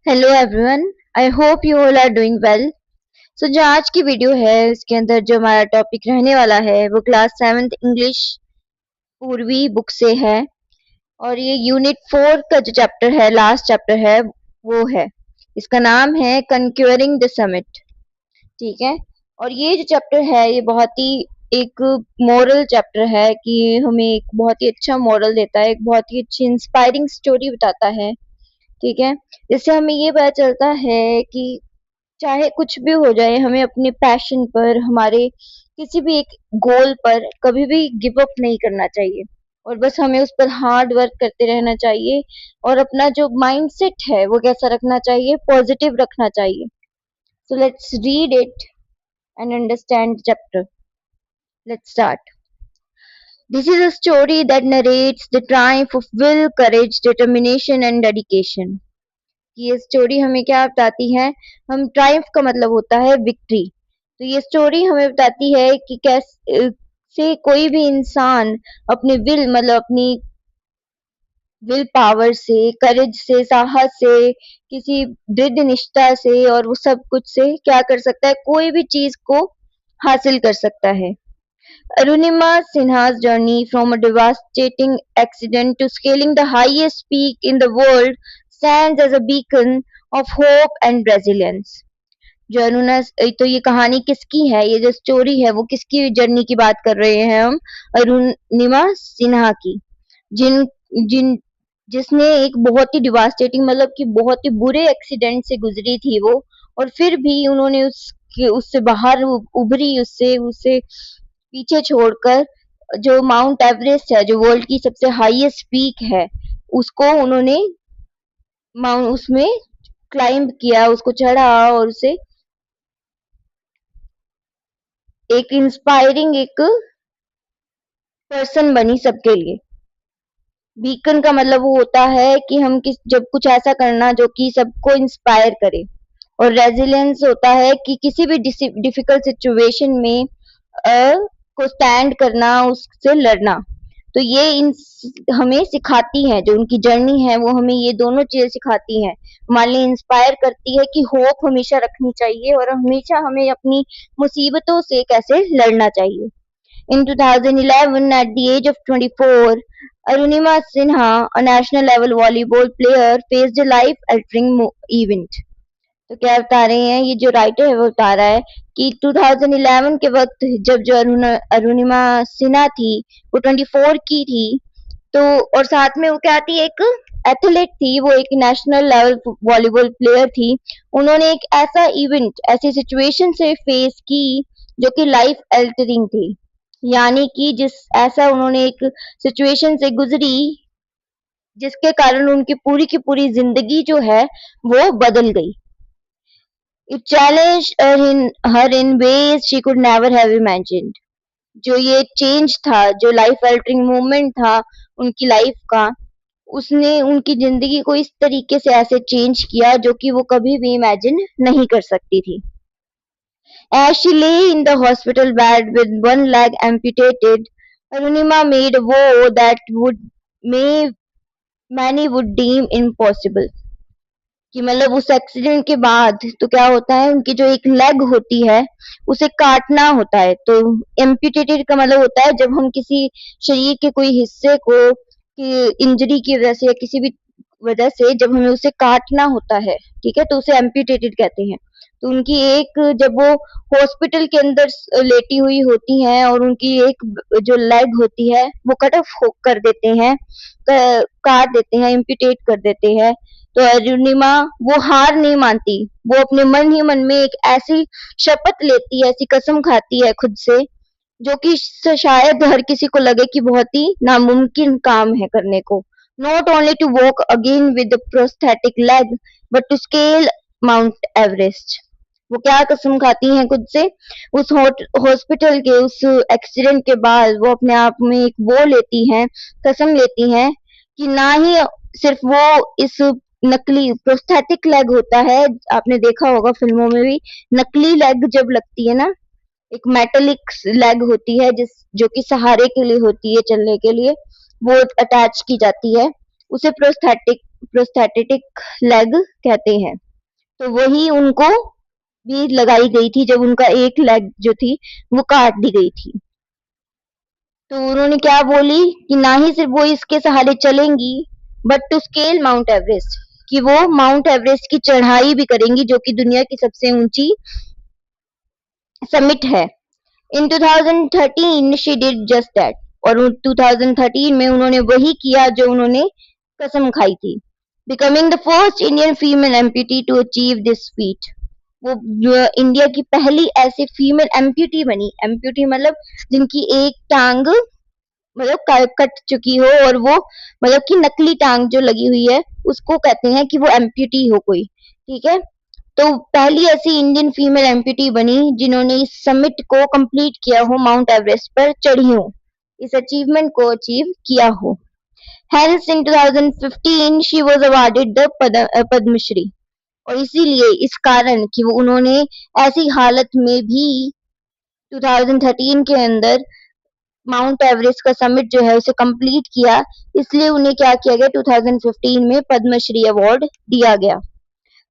Hello everyone. I hope you all are doing well. So जो आज की video है उसके अंदर जो हमारा टॉपिक रहने वाला है वो क्लास 7th इंग्लिश पूर्वी बुक से है। और ये यूनिट 4 का जो चैप्टर है, लास्ट चैप्टर है, वो है, इसका नाम है कन्क्यूरिंग द समिट। ठीक है। और ये जो चैप्टर है ये बहुत ही एक मोरल चैप्टर है कि हमें एक बहुत ही अच्छा मोरल देता है, एक बहुत ही अच्छी इंस्पायरिंग स्टोरी बताता है। ठीक है। इससे हमें ये पता चलता है कि चाहे कुछ भी हो जाए, हमें अपने पैशन पर, हमारे किसी भी एक गोल पर कभी भी गिव अप नहीं करना चाहिए और बस हमें उस पर हार्ड वर्क करते रहना चाहिए। और अपना जो माइंडसेट है वो कैसा रखना चाहिए, पॉजिटिव रखना चाहिए। So let's read it and understand chapter. Let's start. This is a story that narrates the triumph of will, courage, determination and dedication. ये स्टोरी हमें क्या बताती है? हम ट्रायम्फ का मतलब होता है विक्ट्री। तो ये स्टोरी हमें बताती है कि कैसे कोई भी इंसान अपने विल मतलब अपनी विल पावर से, करेज से, साहस से, किसी दृढ़ निष्ठा से और वो सब कुछ से क्या कर सकता है, कोई भी चीज को हासिल कर सकता है। Arunima Sinha's journey from a devastating accident to scaling the highest peak in the world stands as a beacon of hope and resilience. जो अरुणा, तो ये कहानी किसकी है, ये जो स्टोरी है वो किसकी जर्नी की बात कर रहे हैं हम? अरुणिमा सिन्हा की। जिन जिन जिसने एक बहुत ही डिवास्टेटिंग मतलब कि बहुत ही बुरे एक्सीडेंट से गुजरी थी वो, और फिर भी उन्होंने उससे बाहर उभरी, उससे उसे पीछे छोड़कर जो माउंट एवरेस्ट है, जो वर्ल्ड की सबसे हाईएस्ट पीक है, उसको उन्होंने उसमें क्लाइंब किया, उसको चढ़ा और उसे एक इंस्पायरिंग एक पर्सन बनी सबके लिए। बीकन का मतलब वो होता है कि हम किस जब कुछ ऐसा करना जो कि सबको इंस्पायर करे। और रेजिलियंस होता है कि किसी भी डिफिकल्ट सिचुएशन में को स्टैंड करना, उससे लड़ना। तो ये हमें सिखाती है, जो उनकी जर्नी है वो हमें ये दोनों चीजें सिखाती है। हमारे लिए इंस्पायर करती है कि होप हमेशा रखनी चाहिए और हमेशा हमें अपनी मुसीबतों से कैसे लड़ना चाहिए। In 2011, at the age of 24, Arunima Sinha, a national level volleyball player, faced a life-altering event. तो क्या बता रहे हैं, ये जो राइटर है वो बता रहा है कि 2011 के वक्त जब जो अरुणिमा सिन्हा थी वो 24 की थी, तो और साथ में वो क्या थी, एक एथलीट थी, वो एक नेशनल लेवल वॉलीबॉल प्लेयर थी। उन्होंने एक ऐसा इवेंट, ऐसी सिचुएशन से फेस की जो कि लाइफ अल्टरिंग थी। यानी कि जिस ऐसा उन्होंने एक सिचुएशन से गुजरी जिसके कारण उनकी पूरी की पूरी जिंदगी जो है वो बदल गई। It challenged her in ways she could never have imagined. जो ये चेंज था, जो लाइफ अल्टरिंग मूवमेंट था उनकी लाइफ का, उसने उनकी जिंदगी को इस तरीके से ऐसे चेंज किया जो कि वो कभी भी इमेजिन नहीं कर सकती थी। As she lay in the hospital bed with one leg amputated, Arunima made a vow that may many would deem impossible. कि मतलब उस एक्सीडेंट के बाद तो क्या होता है, उनकी जो एक लेग होती है उसे काटना होता है। तो एम्पुटेटेड का मतलब होता है जब हम किसी शरीर के कोई हिस्से को इंजरी की वजह से या किसी भी वजह से जब हमें उसे काटना होता है, ठीक है, तो उसे एम्पुटेटेड कहते हैं। तो उनकी एक, जब वो हॉस्पिटल के अंदर लेटी हुई होती हैं और उनकी एक जो लेग होती है वो कट ऑफ कर देते हैं, काट देते हैं, एम्पुटेट कर देते हैं। तो अरुणिमा वो हार नहीं मानती, वो अपने मन ही मन में एक ऐसी शपथ लेती है, ऐसी कसम खाती है खुद से, जो कि शायद हर किसी को लगे कि बहुत ही नामुमकिन काम है करने को। Not only to walk again with prosthetic leg but to scale Mount Everest. वो क्या कसम खाती हैं खुद से, उस हॉस्पिटल के उस एक्सीडेंट के बाद वो अपने आप में एक वो लेती हैं, कसम लेती हैं कि ना ही सिर्फ वो इस नकली प्रोस्थेटिक लेग होता है, आपने देखा होगा फिल्मों में भी, नकली लेग जब लगती है ना, एक मेटेलिक लेग होती है जिस जो कि सहारे के लिए होती है, चलने के लिए, वो अटैच की जाती है। उसे प्रोस्थेटिक लेग कहते हैं। तो वही उनको भी लगाई गई थी जब उनका एक लेग जो थी वो काट दी गई थी। तो उन्होंने क्या बोली कि ना ही सिर्फ वो इसके सहारे चलेंगी but to scale Mount Everest, कि वो माउंट एवरेस्ट की चढ़ाई भी करेंगी जो कि दुनिया की सबसे ऊंची समिट है। इन 2013 शी डिड जस्ट दैट, और 2013 में उन्होंने वही किया जो उन्होंने कसम खाई थी, becoming the first Indian female amputee to achieve this feat. वो इंडिया की पहली ऐसी फीमेल एम्प्यूटी बनी। एम्प्यूटी मतलब जिनकी एक टांग मतलब कट चुकी हो, और वो मतलब कि नकली टांग जो लगी हुई है उसको कहते हैं कि वो एम्प्यूटी हो कोई, ठीक है। तो पहली ऐसी इंडियन फीमेल एम्प्यूटी बनी जिन्होंने इस समिट को कंप्लीट किया हो, माउंट एवरेस्ट पर चढ़ी हो, इस अचीवमेंट को अचीव किया हो। Hence in 2015 she was awarded the Padmashri. और इसीलिए इस कारण कि वो उन्होंने ऐसी हालत में भी 2013 के अंदर माउंट एवरेस्ट का समिट जो है उसे कंप्लीट किया, इसलिए उन्हें क्या किया गया 2015 में पद्मश्री अवार्ड दिया गया,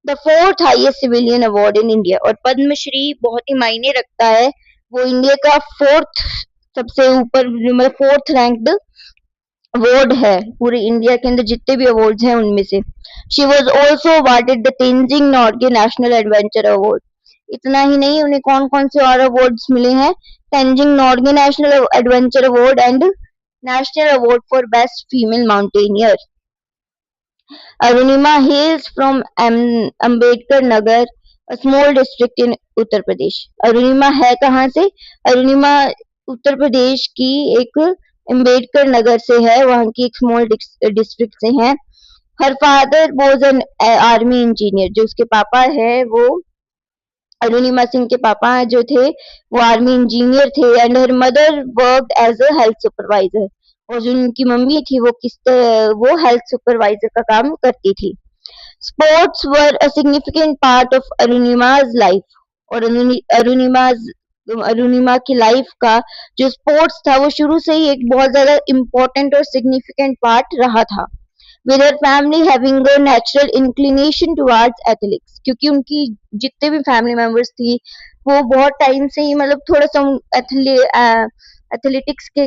the fourth highest civilian award in India. और पद्मश्री बहुत ही मायने रखता है, वो इंडिया का फोर्थ सबसे ऊपर मतलब फोर्थ रैंक्ड अवार्ड है पूरे इंडिया के अंदर जितने भी अवार्ड्स हैं उनमें से। She was also awarded the Tenzing Norgay national adventure award. इतना ही नहीं, उन्हें कौन कौन से और अवार्ड्स मिले हैं, Tenzing Norgay national adventure award and national award for best female mountaineer. Arunima हेल्स from Ambedkar Nagar, a small district in Uttar Pradesh. Arunima है कहाँ से? अरुणिमा उत्तर प्रदेश की एक अम्बेडकर नगर से है, वहाँ की एक स्मॉल डिस्ट्रिक्ट से है। Her father was an army engineer, जो उसके पापा है वो अरुणिमा सिंह के पापा जो थे वो आर्मी इंजीनियर थे। And her mother work as a health supervisor, और जो उनकी मम्मी थी वो हेल्थ सुपरवाइजर का काम करती थी। Sports were a significant part of Arunima's life, और अरुणिमा की लाइफ का जो स्पोर्ट्स था वो शुरू से ही एक बहुत ज्यादा इम्पोर्टेंट और सिग्निफिकेंट पार्ट रहा था। with her family having a natural inclination towards athletics, क्योंकि उनकी जितने भी फैमिली मेंबर्स थी वो बहुत टाइम से ही मतलब थोड़ा सा एथलेटिक्स के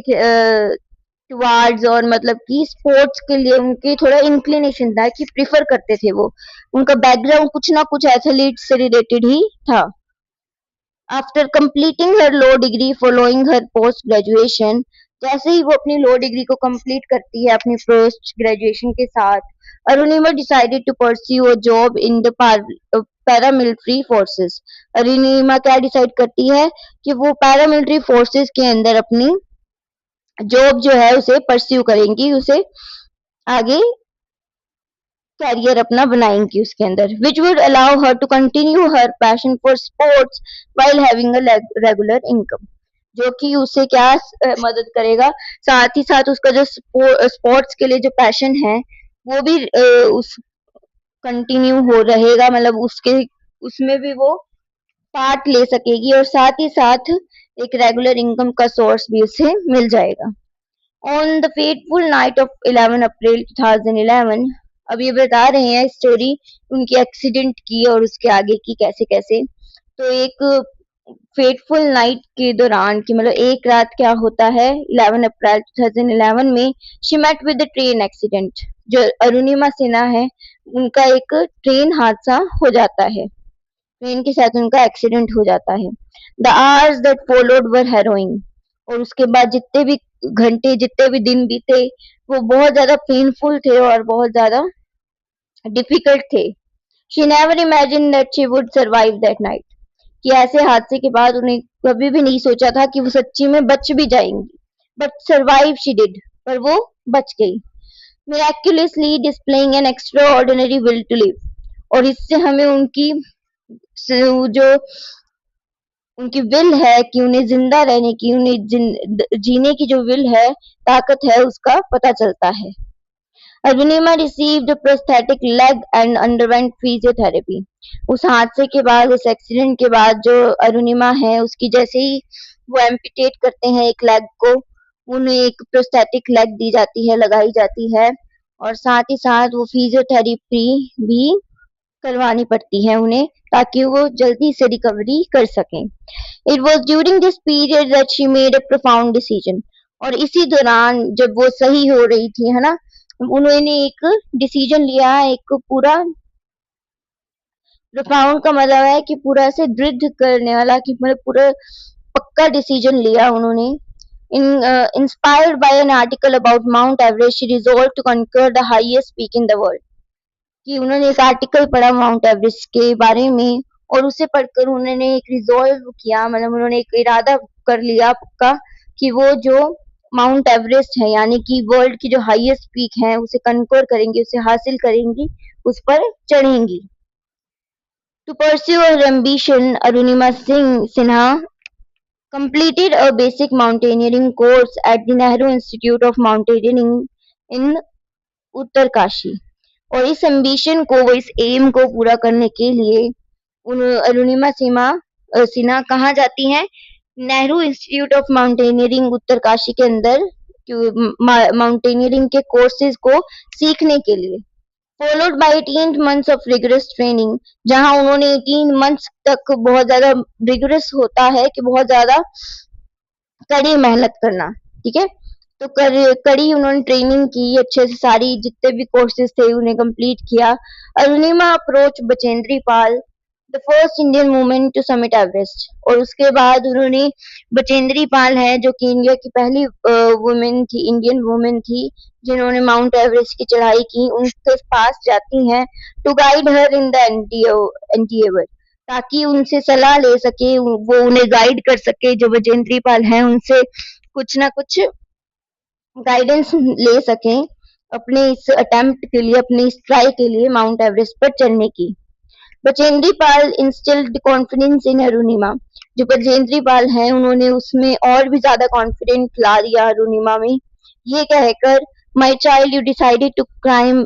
टुवार्ड्स और मतलब कि स्पोर्ट्स के लिए उनकी थोड़ा इंक्लिनेशन था कि प्रिफर करते थे वो, उनका बैकग्राउंड कुछ ना कुछ एथलीट से रिलेटेड ही था। After completing her law degree following her post graduation, जैसे ही वो अपनी लॉ डिग्री को कंप्लीट करती है अपनी पोस्ट ग्रेजुएशन के साथ, Arunima decided to pursue a job in the paramilitary forces. Arunima क्या डिसाइड करती है कि वो पैरामिलिट्री फोर्सेस के अंदर अपनी जॉब जो है उसे परस्यू करेंगी, उसे आगे कैरियर अपना बनाएंगी उसके अंदर, which would allow her to continue her passion for sports while having a regular income, जो कि उसे क्या मदद करेगा, साथ ही साथ उसका जो स्पोर्ट्स के लिए जो पैशन है वो भी उस कंटिन्यू हो रहेगा, मतलब उसके उसमें भी वो पार्ट ले सकेगी, और साथ ही साथ एक रेगुलर इनकम का सोर्स भी उसे मिल जाएगा। On the fateful night of 11 April 2011, अब ये बता रहे हैं स्टोरी उनकी एक्सीडेंट की और उसके आगे की कैसे कैसे। तो एक फेटफुल नाइट के दौरान की मतलब एक रात क्या होता है 11 अप्रैल 2011 में, she met with train accident. जो अरुणिमा सिन्हा है उनका एक ट्रेन हादसा हो जाता है, ट्रेन के साथ उनका एक्सीडेंट हो जाता है। The hours that followed were harrowing, और उसके बाद जितने भी घंटे जितने भी दिन बीते वो बहुत ज्यादा पेनफुल थे और बहुत ज्यादा डिफिकल्ट थे। She never imagine that she would survive that night, कि ऐसे हादसे के बाद उन्हें कभी भी नहीं सोचा था कि वो सच्ची में बच भी जाएंगी, बट सर्वाइव शी डिड, पर वो बच गई। Miraculously displaying an extraordinary will to live, और इससे हमें उनकी जो उनकी विल है कि उन्हें जिंदा रहने की, उन्हें जीने की जो विल है, ताकत है, उसका पता चलता है। Arunima received prosthetic leg and underwent physiotherapy. उस हादसे के बाद, उस एक्सीडेंट के बाद जो अरुणिमा है उसकी जैसे ही वो एम्पिटेट करते हैं एक लेग को, उन्हें एक प्रोस्थेटिक लेग दी जाती है, लगाई जाती है, और साथ ही साथ वो फिजियोथेरेपी भी करवानी पड़ती है उन्हें, ताकि वो जल्दी से रिकवरी कर सकें। It was during this period that she made a profound decision. और इसी दौरान जब वो सही हो रही थी, है ना, उन्होंने एक डिसीजन लिया, एक पूरा प्रोफाउंड का मतलब है कि पूरा से दृढ़ करने वाला, कि मतलब पूरा पक्का डिसीजन लिया उन्होंने। Inspired by an article about Mount Everest, she resolved to conquer the highest peak in the world. कि उन्होंने एक आर्टिकल पढ़ा माउंट एवरेस्ट के बारे में, और उसे पढ़कर उन्होंने एक रिजॉल्व किया, मतलब उन्होंने एक इरादा कर लिया पक्का कि वो जो माउंट एवरेस्ट है, यानी कि वर्ल्ड की जो हाईएस्ट पीक है, उसे कंकर करेंगी, उसे हासिल करेंगी, उस पर चढ़ेंगी। To pursue her ambition, Arunima Sinha completed a basic mountaineering course at the Nehru Institute of Mountaineering in Uttarkashi. और इस एम्बिशन को, वो इस एम को पूरा करने के लिए अरुणिमा सिन्हा कहाँ जाती हैं? Nehru institute of mountaineering Uttarkashi के अंदर माउंटेनियरिंग के कोर्सेज को सीखने के लिए। Followed by 18 months of rigorous training, जहां उन्होंने 18 months तक बहुत ज्यादा रिगरस होता है कि बहुत ज्यादा कड़ी मेहनत करना, ठीक है। तो कड़ी उन्होंने ट्रेनिंग की अच्छे से, सारी जितने भी कोर्सेज थे उन्हें कंप्लीट किया। Arunima approach Bachendri Pal, the first Indian women to summit Everest. और उसके बाद उन्होंने बचेंद्री पाल है, जो कि इंडिया की पहली वुमेन थी, इंडियन वुमेन थी, जिन्होंने माउंट एवरेस्ट की चढ़ाई की, उनके पास जाती हैं to guide her in the endeavour, ताकि उनसे सलाह ले सके, वो उन्हें गाइड कर सके, जो बचेंद्री पाल हैं उनसे कुछ ना कुछ गाइडेंस ले सकें अपने इस अटेम्प्ट के लिए, अपने इस ट्राई के लिए माउंट एवरेस्ट पर चढ़ने की। Bachendri Pal instilled confidence in Arunima, जो बचेंद्री पाल हैं उन्होंने उसमें और भी ज्यादा कॉन्फिडेंट ला दिया अरुणिमा में, ये कहकर, My child, you decided to climb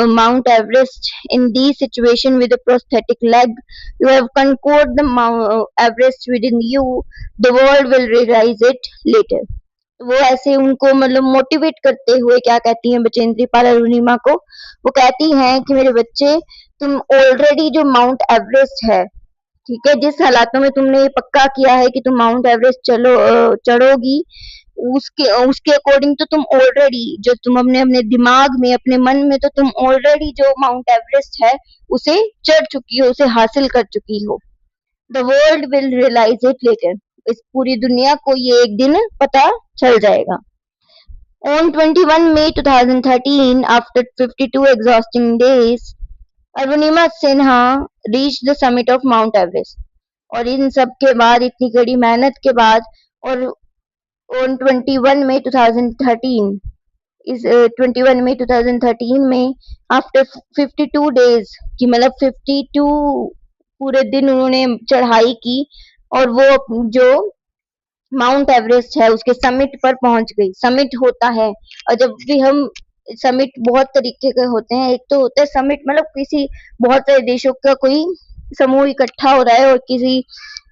Mount Everest in this situation with a prosthetic leg. You have conquered the Mount Everest within you. The world will realize it later. वो ऐसे उनको मतलब मोटिवेट करते हुए क्या कहती हैं बचेंद्री पाल अरुणिमा को? वो कहती हैं कि मेरे बच्चे, तुम ऑलरेडी जो माउंट एवरेस्ट है, ठीक है, जिस हालातों में तुमने ये पक्का किया है कि तुम माउंट एवरेस्ट चढ़ोगी, उसके उसके अकॉर्डिंग तो तुम ऑलरेडी, जो तुम अपने अपने दिमाग में, अपने मन में, तो तुम ऑलरेडी जो माउंट एवरेस्ट है उसे चढ़ चुकी हो, उसे हासिल कर चुकी हो। The world will realise it later, इस पूरी दुनिया को ये एक दिन पता चल जाएगा। On 21 May 2013, after 52 exhausting days, Arunima Sinha reached the summit of Mount Everest. और इन सब के बाद, इतनी कड़ी मेहनत के बाद, और on 21 May 2013, इस 21 मई 2013 में, आफ्टर 52 डेज, कि मतलब 52 पूरे दिन उन्होंने चढ़ाई की, और वो जो माउंट एवरेस्ट है उसके समिट पर पहुंच गई। समिट होता है, और जब भी हम, समिट बहुत तरीके के होते हैं। एक तो होता है समिट, मतलब किसी बहुत सारे देशों का कोई समूह इकट्ठा हो रहा है और किसी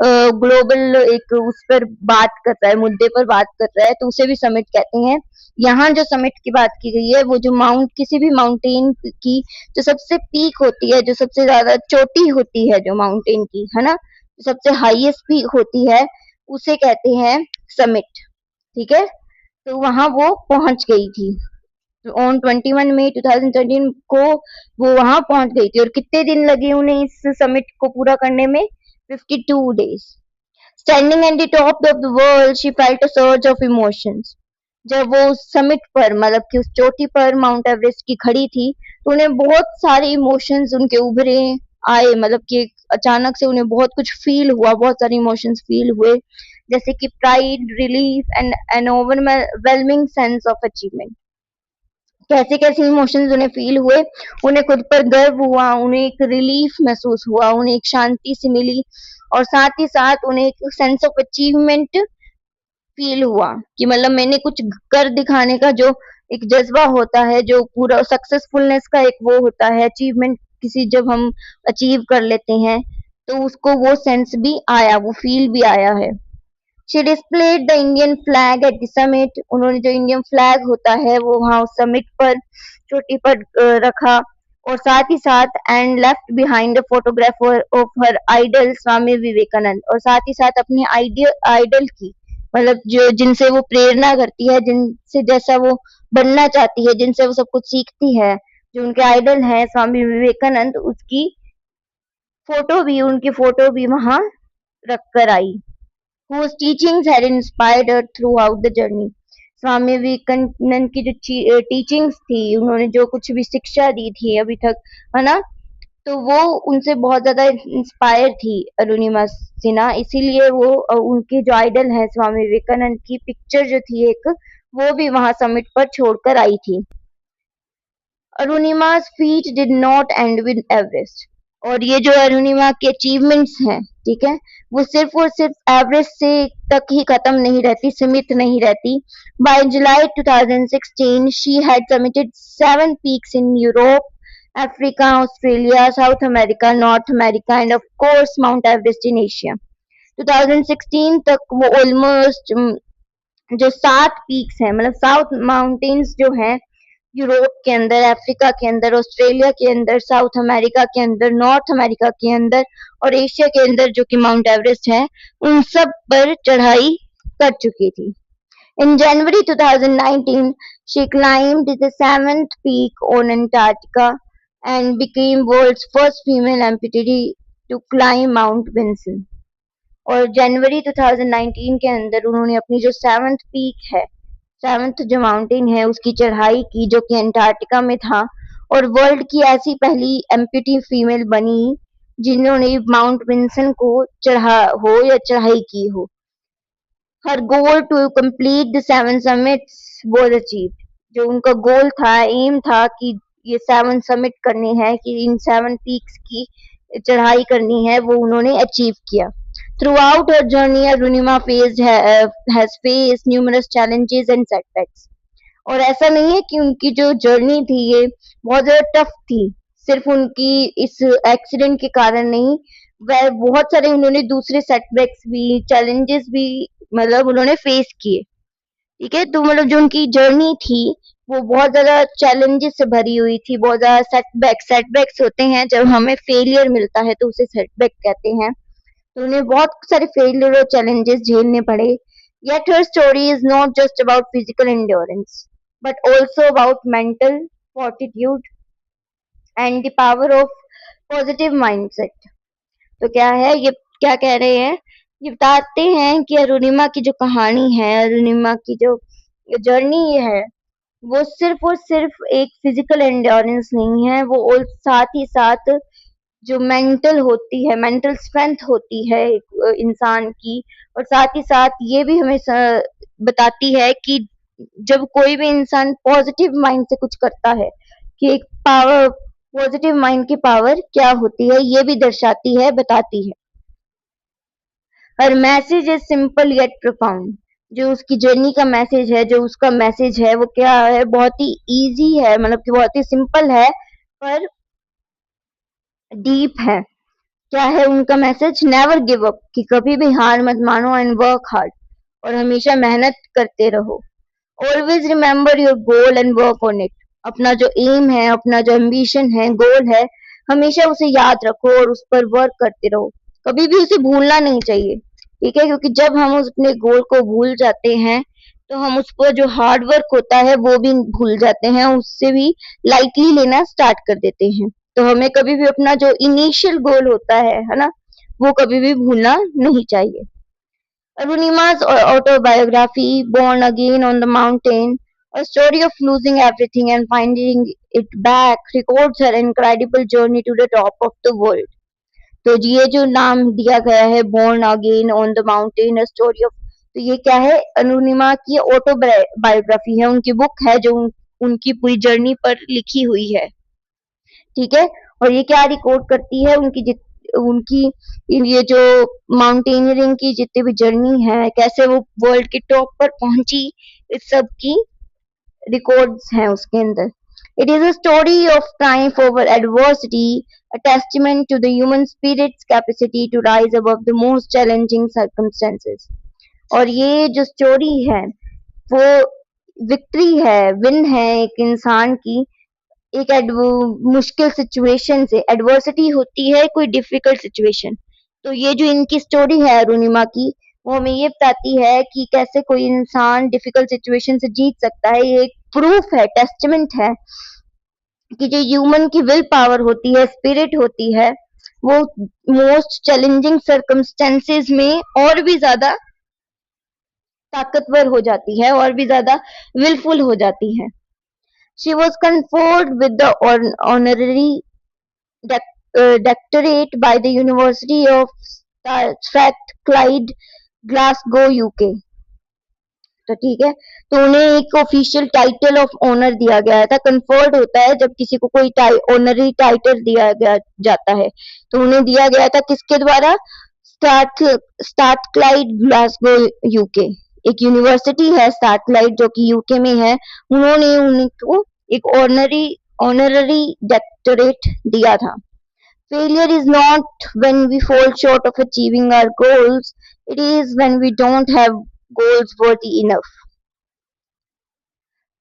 ग्लोबल एक उस पर बात कर रहा है, मुद्दे पर बात कर रहा है, तो उसे भी समिट कहते हैं। यहाँ जो समिट की बात की गई है, वो जो किसी भी माउंटेन की जो सबसे पीक होती है, जो सबसे ज्यादा चोटी होती है, जो माउंटेन की, है ना, सबसे हाईएस्ट पीक होती है, उसे कहते हैं समिट, ठीक है। तो वहां वो पहुंच गई थी। तो ऑन 21 मई 2013 को वो वहां पहुंच गई थी, और कितने दिन लगे उन्हें इस समिट को पूरा करने में? 52 days. Standing at the top of the world, she felt a surge of emotions. जब वो उस समिट पर, मतलब कि उस चोटी पर माउंट एवरेस्ट की खड़ी थी, तो उन्हें बहुत सारे इमोशंस उनके उभरे आए, मतलब कि अचानक से उन्हें बहुत कुछ फील हुआ, बहुत सारे इमोशंस फील हुए, जैसे कि pride, relief and N overwhelming sense of achievement. कैसे कैसे इमोशंस उन्हें फील हुए? उन्हें खुद पर गर्व हुआ, उन्हें एक रिलीफ महसूस हुआ, उन्हें एक शांति सी मिली, और साथ ही साथ उन्हें एक सेंस ऑफ अचीवमेंट फील हुआ, कि मतलब मैंने कुछ कर दिखाने का जो एक जज्बा होता है, जो पूरा सक्सेसफुलनेस का एक वो होता है, अचीवमेंट, किसी जब हम अचीव कर लेते हैं, तो उसको वो सेंस भी आया, वो फील भी आया है। She displayed the Indian flag at the summit, उन्होंने जो इंडियन फ्लैग होता है वो वहां समिट पर चोटी पर रखा, और साथ ही साथ and left behind the photographer of her idol Swami Vivekananda, और साथ ही साथ अपने आइडल की, मतलब जो जिनसे वो प्रेरणा करती है, जिनसे जैसा वो बनना चाहती है, जिनसे वो सब कुछ सीखती है, जो उनके आइडल हैं स्वामी विवेकानंद, उसकी उनकी फोटो भी वहां रख कर आई, whose teachings had inspired her throughout the journey. Swami Vivekananda की जो टीचिंग्स थी, उन्होंने जो कुछ भी शिक्षा दी थी अभी तक, है ना, तो वो उनसे बहुत ज्यादा इंस्पायर थी अरुणिमा सिन्हा, इसीलिए वो उनके जो आइडल है स्वामी विवेकानंद की पिक्चर जो थी एक, वो भी वहां समिट पर छोड़कर आई थी। अरुणिमा's feat did not end with Everest, और ये जो अरुणिमा के अचीवमेंट्स हैं, ठीक है, वो सिर्फ और सिर्फ एवरेस्ट से तक ही खत्म नहीं रहती, सीमित नहीं रहती। By July 2016 she had submitted 7 peaks in Europe, Africa, Australia, South America, North America and of course Mount Everest in Asia. 2016 तक वो ऑलमोस्ट जो 7 पीक्स हैं, मतलब साउथ माउंटेन्स जो हैं, यूरोप के अंदर, अफ्रीका के अंदर, ऑस्ट्रेलिया के अंदर, साउथ अमेरिका के अंदर, नॉर्थ अमेरिका के अंदर और एशिया के अंदर जो कि माउंट एवरेस्ट है, उन सब पर चढ़ाई कर चुकी थी। In January 2019, she climbed the 7th peak on Antarctica and became world's first female amputee to climb Mount Vinson. और जनवरी 2019 के अंदर उन्होंने अपनी जो 7th पीक है, 7th जो माउंटेन है, उसकी चढ़ाई की, जो कि अंटार्कटिका में था, और वर्ल्ड की ऐसी पहली एम्प्यूटी फीमेल बनी जिन्होंने माउंट विंसन को चढ़ा हो या चढ़ाई की हो। Her goal to complete the 7 summits was achieved, जो उनका गोल था, एम था कि ये 7 समिट करने हैं, कि इन 7 पीक्स की चढ़ाई करनी है, वो उन्होंने अचीव किया। Throughout her journey, Arunima has faced numerous challenges and setbacks. और ऐसा नहीं है कि उनकी जो जर्नी थी ये बहुत ज्यादा टफ थी, सिर्फ उनकी इस एक्सीडेंट के कारण नहीं, वह बहुत सारे उन्होंने दूसरे सेटबैक्स भी, चैलेंजेस भी, मतलब उन्होंने फेस किए, ठीक है। तो मतलब जो उनकी जर्नी थी वो बहुत ज्यादा चैलेंजेस से भरी हुई थी, बहुत ज्यादा सेटबैक्स होते हैं, जब हमें फेलियर मिलता है तो उसे सेटबैक कहते हैं। तो उन्हें बहुत सारे फेलियर और चैलेंजेस झेलने पड़े। Yet her story is not just about physical endurance, but also about mental fortitude and the power of positive mindset. तो क्या है ये, क्या कह रहे हैं, ये बताते हैं कि अरुणिमा की जो कहानी है, अरुणिमा की जो जर्नी है, वो सिर्फ और सिर्फ एक फिजिकल एंड्योरेंस नहीं है, वो और साथ ही साथ जो मेंटल होती है, मेंटल स्ट्रेंथ होती है एक इंसान की, और साथ ही साथ ये भी हमें बताती है कि जब कोई भी इंसान पॉजिटिव माइंड से कुछ करता है, कि एक पावर, पॉजिटिव माइंड की पावर क्या होती है, ये भी दर्शाती है, बताती है। Her message is simple yet profound, जो उसकी जर्नी का मैसेज है, जो उसका मैसेज है, वो क्या है, बहुत ही इजी है, मतलब कि बहुत ही सिंपल है, पर डीप है। क्या है उनका मैसेज? नेवर गिव अप, कि कभी भी हार मत मानो, एंड वर्क हार्ड, और हमेशा मेहनत करते रहो। Always remember your goal and work on it, अपना जो एम है, अपना जो एम्बिशन है, गोल है, हमेशा उसे याद रखो और उस पर वर्क करते रहो, कभी भी उसे भूलना नहीं चाहिए, ठीक है, क्योंकि जब हम उस अपने गोल को भूल जाते हैं तो हम उस पर जो हार्ड वर्क होता है वो भी भूल जाते हैं, उससे भी लाइटली लेना स्टार्ट कर देते हैं। तो हमें कभी भी अपना जो इनिशियल गोल होता है ना, वो कभी भी भूलना नहीं चाहिए। Arunima's autobiography, Born Again on the Mountain, a story of losing everything and finding it back, records her incredible journey to the top of the world. तो ये जो नाम दिया गया है, Born Again on the Mountain, a story of, तो ये क्या है, अरुणिमा की ऑटोबायोग्राफी है, उनकी बुक है जो उनकी पूरी जर्नी पर लिखी हुई है, ठीक है। और ये क्या रिकॉर्ड करती है, उनकी ये जो माउंटेनियरिंग की जितनी भी जर्नी है, कैसे वो वर्ल्ड के टॉप पर पहुंची, इस सब की रिकॉर्ड्स हैं उसके अंदर। It is a story of Triumph over adversity, a testament to the human spirit's capacity to rise above the most challenging circumstances. और ये जो स्टोरी है वो विक्ट्री है, विन है एक इंसान की एक मुश्किल सिचुएशन से। एडवर्सिटी होती है कोई डिफिकल्ट सिचुएशन, तो ये जो इनकी स्टोरी है अरुणिमा की, वो हमें ये बताती है कि कैसे कोई इंसान डिफिकल्ट सिचुएशन से जीत सकता है। ये एक प्रूफ है, टेस्टमेंट है कि जो ह्यूमन की विल पावर होती है, स्पिरिट होती है, वो मोस्ट चैलेंजिंग सर्कमस्टेंसेस में और भी ज्यादा ताकतवर हो जाती है और भी ज्यादा विलफुल हो जाती है। She was conferred with the honorary doctorate by the University of Strathclyde, Glasgow, UK। तो ठीक है, तो उन्हें एक ऑफिशियल टाइटल ऑफ ऑनर दिया गया था। कन्फर्ड होता है जब किसी को कोई ऑनररी टाइटल दिया गया जाता है, तो उन्हें दिया गया था किसके द्वारा? स्टार्टक्लाइड ग्लासगो यूके, एक यूनिवर्सिटी है स्टार्टक्लाइड जो कि यूके में है। उन्होंने उनको एक ऑनररी डॉक्टरेट दिया था। Failure is not when we fall short of achieving our goals, it is when we don't have goals worthy enough.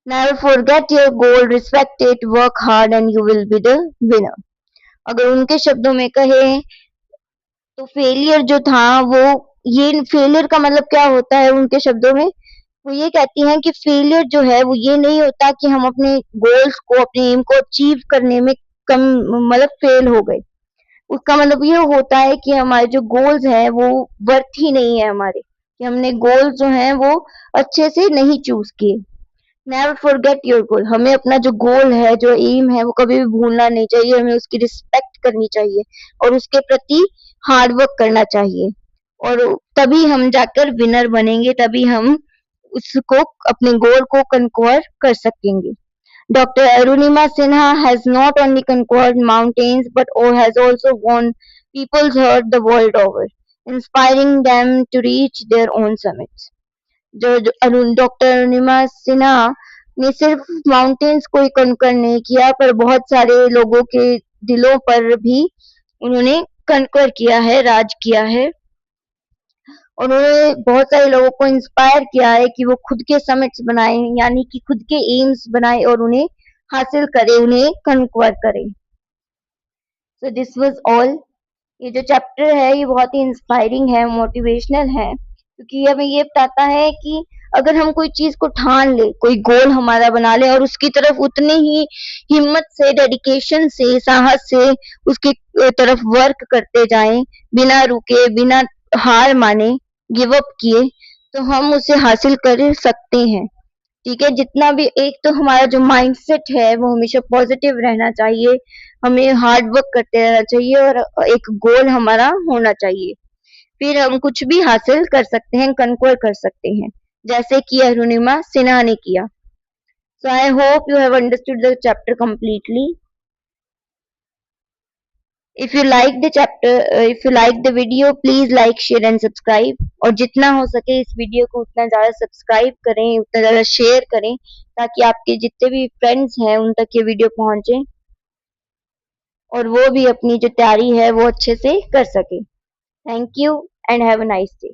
Never forget your goal, respect it, work hard and you will be the winner. अगर उनके शब्दों में कहें तो failure जो था वो, ये फेलियर का मतलब क्या होता है उनके शब्दों में? वो ये कहती हैं कि फेलियर जो है वो ये नहीं होता कि हम अपने गोल्स को, अपने एम को अचीव करने में कम मतलब फेल हो गए। उसका मतलब ये होता है कि हमारे जो गोल्स हैं वो वर्थ ही नहीं है हमारे, कि हमने गोल्स जो हैं वो अच्छे से नहीं चूज किए। नेवर फॉरगेट योर गोल, हमें अपना जो गोल है, जो एम है, वो कभी भी भूलना नहीं चाहिए। हमें उसकी रिस्पेक्ट करनी चाहिए और उसके प्रति हार्ड वर्क करना चाहिए, और तभी हम जाकर विनर बनेंगे, तभी हम उसको, अपने गोल को कंक्वर कर सकेंगे। Dr. Arunima Sinha has not only conquered mountains but has also won people's heart the world over, inspiring them to reach their own summits. जो डॉक्टर अरुणिमा सिन्हा ने सिर्फ माउंटेन्स को ही कनकर नहीं किया, पर बहुत सारे लोगों के दिलों पर भी उन्होंने कनकर किया है, राज किया है। उन्होंने बहुत सारे लोगों को इंस्पायर किया है कि वो खुद के समिट्स बनाए, यानी कि खुद के एम्स बनाए और उन्हें हासिल करे, उन्हें कन्क्वर करे। So this was all. ये जो चैप्टर है ये बहुत ही इंस्पायरिंग है, मोटिवेशनल है, क्योंकि हमें ये बताता है कि अगर हम कोई चीज को ठान ले, कोई गोल हमारा बना ले और उसकी तरफ उतने ही हिम्मत से, डेडिकेशन से, साहस से उसकी तरफ वर्क करते जाएं, बिना रुके, बिना हार माने, गिव अप किए, तो हम उसे हासिल कर सकते हैं। ठीक है, जितना भी, एक तो हमारा जो माइंडसेट है वो हमेशा पॉजिटिव रहना चाहिए, हमें हार्ड वर्क करते रहना चाहिए और एक गोल हमारा होना चाहिए, फिर हम कुछ भी हासिल कर सकते हैं, कन्क्वर कर सकते हैं, जैसे कि अरुणिमा सिन्हा ने किया। So I hope you have understood the chapter completely. If you like the chapter, if you like the video, please like, share and subscribe। और जितना हो सके इस वीडियो को उतना ज़्यादा सब्सक्राइब करें, उतना ज़्यादा शेयर करें, ताकि आपके जितने भी फ्रेंड्स हैं उन तक ये वीडियो पहुंचे और वो भी अपनी जो तैयारी है वो अच्छे से कर सके। Thank you and have a nice day.